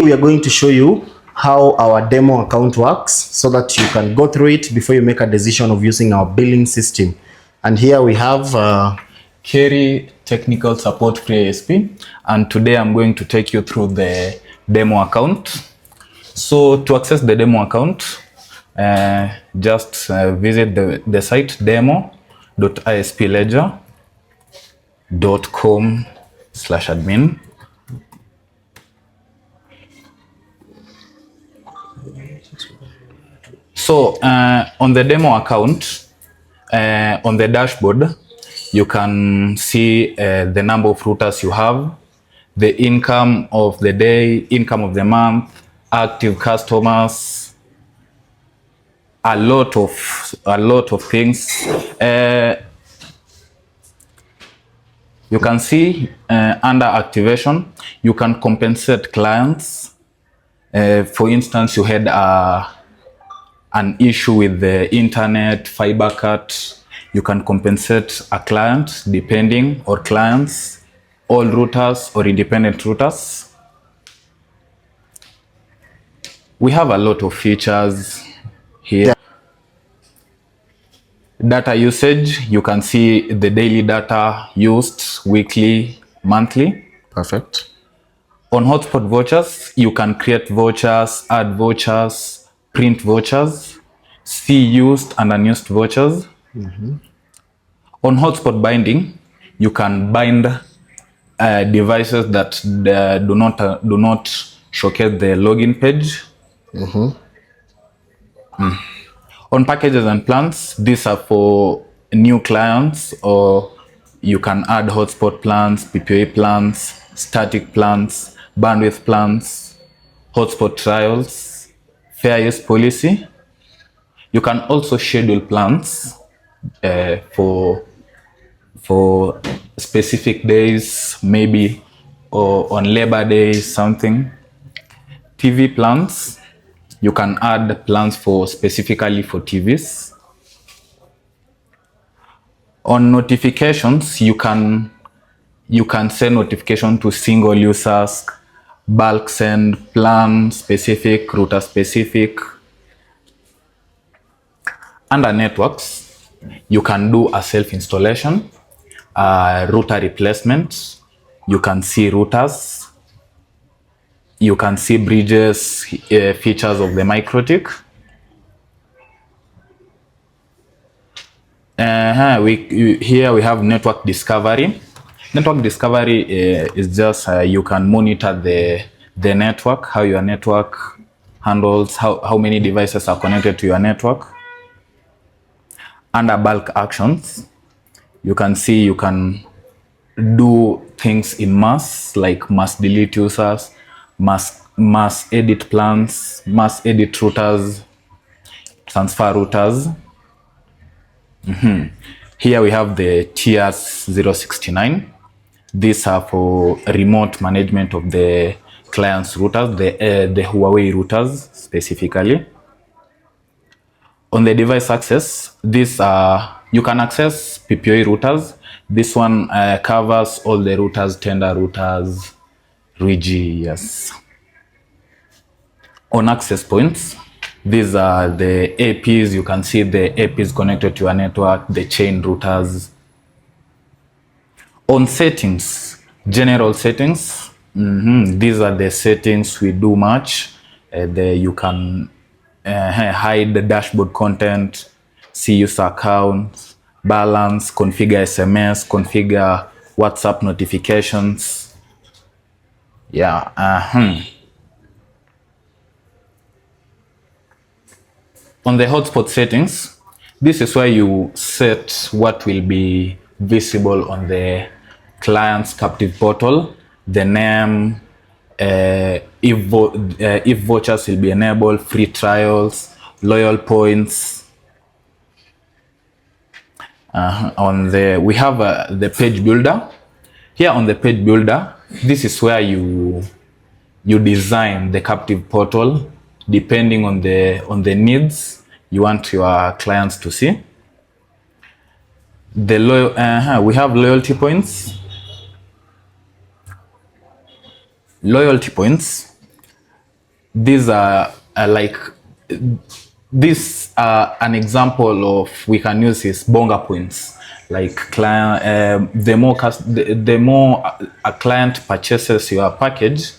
we are going to show you how our demo account works so that you can go through it before you make a decision of using our billing system. And here we have Kerry Technical Support Free ASP, and today I'm going to take you through the demo account. So to access the demo account, just visit the site demo.ispledger.com/admin. So on the demo account, on the dashboard, you can see the number of routers you have, the income of the day, income of the month, active customers, a lot of things. You can see under activation, you can compensate clients. For instance, you had an issue with the internet, fiber cut. You can compensate a client depending, or clients, all routers or independent routers. We have a lot of features here. Yeah. Data usage, you can see the daily data used, weekly, monthly. Perfect. On Hotspot vouchers, you can create vouchers, add vouchers, print vouchers, see used and unused vouchers. On Hotspot binding, you can bind devices that do not showcase the login page. On packages and plans, these are for new clients, or you can add hotspot plans, PPPoE plans, static plans, bandwidth plans, hotspot trials, fair use policy. You can also schedule plans for specific days, maybe, or on Labor Day, something. TV plans, you can add plans for specifically for TVs. On notifications, you can send notification to single users, bulk send, plan specific, router specific. Under networks, you can do a self-installation, router replacement. You can see routers. You can see bridges, features of the MikroTik. Here we have network discovery. Network discovery is just you can monitor the network, how your network handles, how many devices are connected to your network. Under bulk actions, you can see you can do things in mass, like mass delete users, mass edit plans, mass edit routers, transfer routers. Here we have the tiers 069. These are for remote management of the client's routers, the Huawei routers specifically. On the device access, these are, you can access PPPoE routers. This one covers all the routers, tender routers, RIGI, yes. On access points, these are the APs. You can see the APs connected to your network, the chain routers. On settings, general settings, these are the settings we do much. You can hide the dashboard content, see user accounts, balance, configure SMS, configure WhatsApp notifications. Yeah. On the hotspot settings, this is where you set what will be visible on the client's captive portal, the name, if vouchers will be enabled, free trials, loyal points. We have the page builder. Here on the page builder, this is where you design the captive portal depending on the needs you want your clients to see. We have loyalty points. Loyalty points, these are like this an example of we can use is bonga points. Like client, the more a client purchases your package,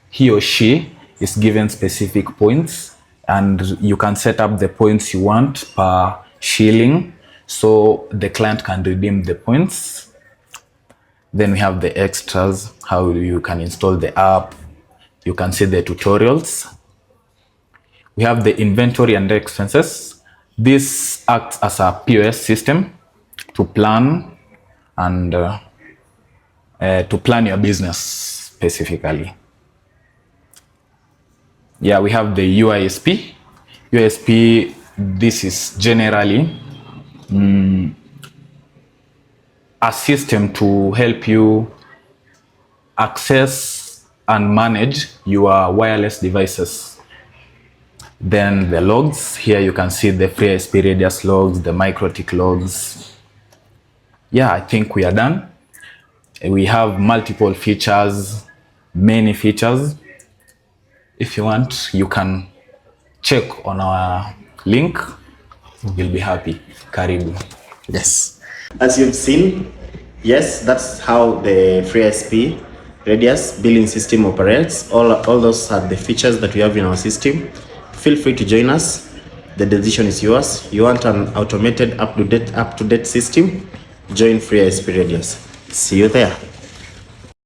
he or she is given specific points, and you can set up the points you want per shilling, so the client can redeem the points. Then we have the extras, how you can install the app. You can see the tutorials. We have the inventory and expenses. This acts as a POS system to plan and to plan your business specifically. Yeah, we have the UISP. UISP, this is generally a system to help you access and manage your wireless devices. Then the logs, here you can see the FreeISP Radius logs, the MikroTik logs. Yeah, I think we are done. We have multiple features, many features. If you want, you can check on our link. You'll be happy. Karibu. Yes. As you've seen, yes, that's how the FreeISP Radius billing system operates. All those are the features that we have in our system. Feel free to join us. The decision is yours. You want an automated, up-to-date system? Join FreeISP Radius. See you there.